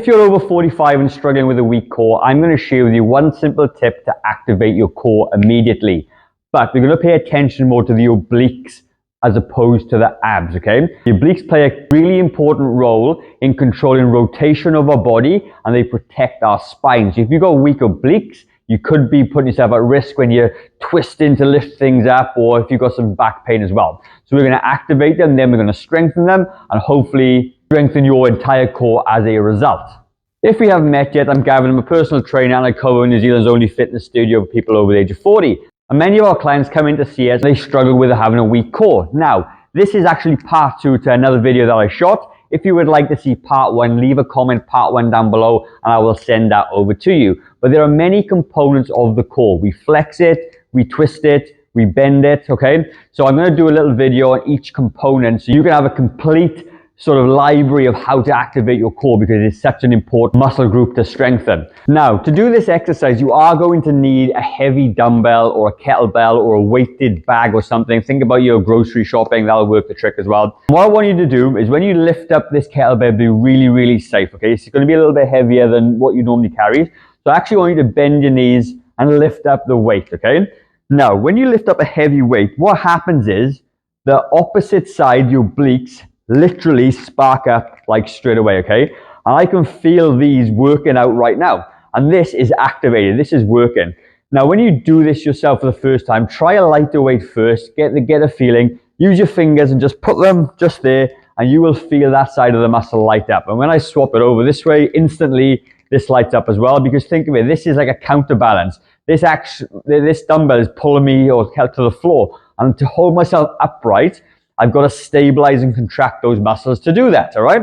If you're over 45 and struggling with a weak core, I'm going to share with you one simple tip to activate your core immediately. But we're going to pay attention more to the obliques as opposed to the abs, okay? The obliques play a really important role in controlling rotation of our body, and they protect our spine. So if you've got weak obliques, you could be putting yourself at risk when you're twisting to lift things up, or if you've got some back pain as well. So we're going to activate them, then we're going to strengthen them, and hopefully strengthen your entire core as a result. If we haven't met yet, I'm Gavin. I'm a personal trainer and I cover New Zealand's only fitness studio for people over the age of 40. And many of our clients come in to see us and they struggle with having a weak core. Now, this is actually part 2 to another video that I shot. If you would like to see part 1, leave a comment part 1 down below and I will send that over to you. But there are many components of the core. We flex it, we twist it, we bend it, okay? So I'm going to do a little video on each component so you can have a complete sort of library of how to activate your core, because it's such an important muscle group to strengthen. Now, to do this exercise, you are going to need a heavy dumbbell or a kettlebell or a weighted bag or something. Think about your grocery shopping, that'll work the trick as well. What I want you to do is when you lift up this kettlebell, be really, really safe, okay? It's going to be a little bit heavier than what you normally carry. So I actually want you to bend your knees and lift up the weight, okay? Now, when you lift up a heavy weight, what happens is the opposite side, your obliques, literally spark up like straight away, okay? And I can feel these working out right now. And this is activated, this is working. Now, when you do this yourself for the first time, try a lighter weight first, get a feeling, use your fingers and just put them just there, and you will feel that side of the muscle light up. And when I swap it over this way, instantly this lights up as well, because think of it, this is like a counterbalance. This dumbbell is pulling me or to the floor, and to hold myself upright, I've got to stabilize and contract those muscles to do that, all right?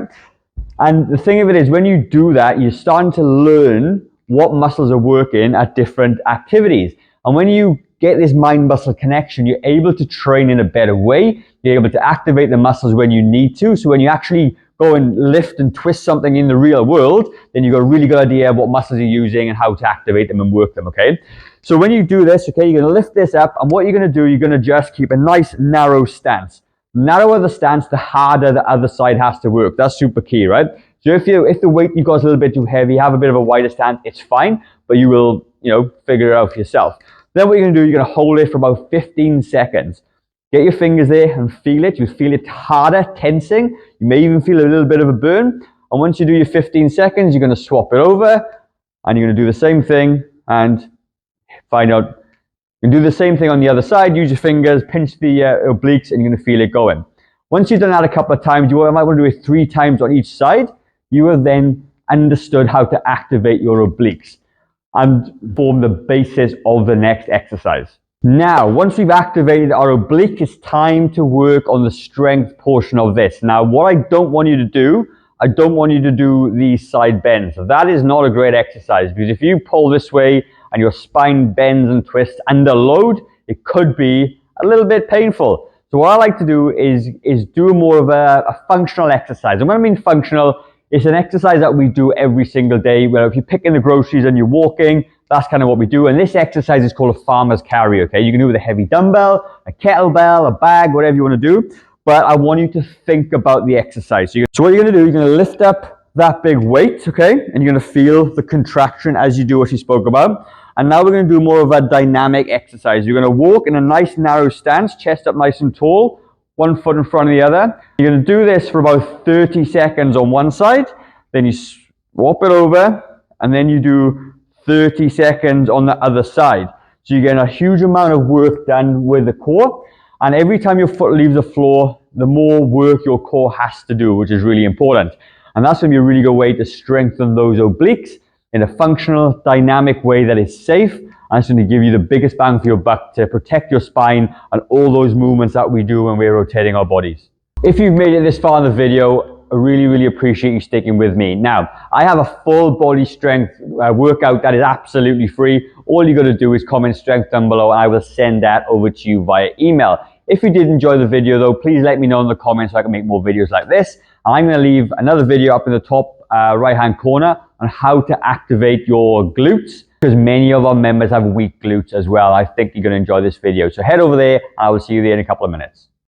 And the thing of it is, when you do that, you're starting to learn what muscles are working at different activities. And when you get this mind-muscle connection, you're able to train in a better way. You're able to activate the muscles when you need to. So when you actually go and lift and twist something in the real world, then you've got a really good idea of what muscles you're using and how to activate them and work them, okay? So when you do this, okay, you're going to lift this up, and what you're going to do, you're going to just keep a nice narrow stance. Narrower the stance, the harder the other side has to work. That's super key, right? So if the weight you've got is a little bit too heavy, have a bit of a wider stance, it's fine, but you will, figure it out for yourself. Then what you're going to do, you're going to hold it for about 15 seconds. Get your fingers there and feel it. You feel it harder, tensing. You may even feel a little bit of a burn. And once you do your 15 seconds, you're going to swap it over, and you're going to do the same thing and find out. You can do the same thing on the other side. Use your fingers, pinch the obliques, and you're going to feel it going. Once you've done that a couple of times, you might want to do it 3 times on each side. You have then understood how to activate your obliques and form the basis of the next exercise. Now, once we've activated our oblique, it's time to work on the strength portion of this. Now, what I don't want you to do, I don't want you to do these side bends. So that is not a great exercise, because if you pull this way and your spine bends and twists under load, it could be a little bit painful. So what I like to do is do more of a functional exercise. And when I mean functional, it's an exercise that we do every single day, where if you're picking the groceries and you're walking, that's kind of what we do. And this exercise is called a farmer's carry, okay? You can do it with a heavy dumbbell, a kettlebell, a bag, whatever you want to do. But I want you to think about the exercise. So what you're going to do, you're going to lift up that big weight, okay? And you're going to feel the contraction as you do what you spoke about. And now we're going to do more of a dynamic exercise. You're going to walk in a nice narrow stance, chest up nice and tall, one foot in front of the other. You're going to do this for about 30 seconds on one side. Then you swap it over, and then you do 30 seconds on the other side. So you're getting a huge amount of work done with the core. And every time your foot leaves the floor, the more work your core has to do, which is really important. And that's going to be a really good way to strengthen those obliques in a functional, dynamic way that is safe, and it's going to give you the biggest bang for your buck to protect your spine and all those movements that we do when we're rotating our bodies. If you've made it this far in the video, I really, really appreciate you sticking with me. Now, I have a full body strength workout that is absolutely free. All you got to do is comment strength down below, and I will send that over to you via email. If you did enjoy the video though, please let me know in the comments so I can make more videos like this. And I'm going to leave another video up in the top right hand corner on how to activate your glutes, because many of our members have weak glutes as well. I think you're going to enjoy this video. So head over there, and I will see you there in a couple of minutes.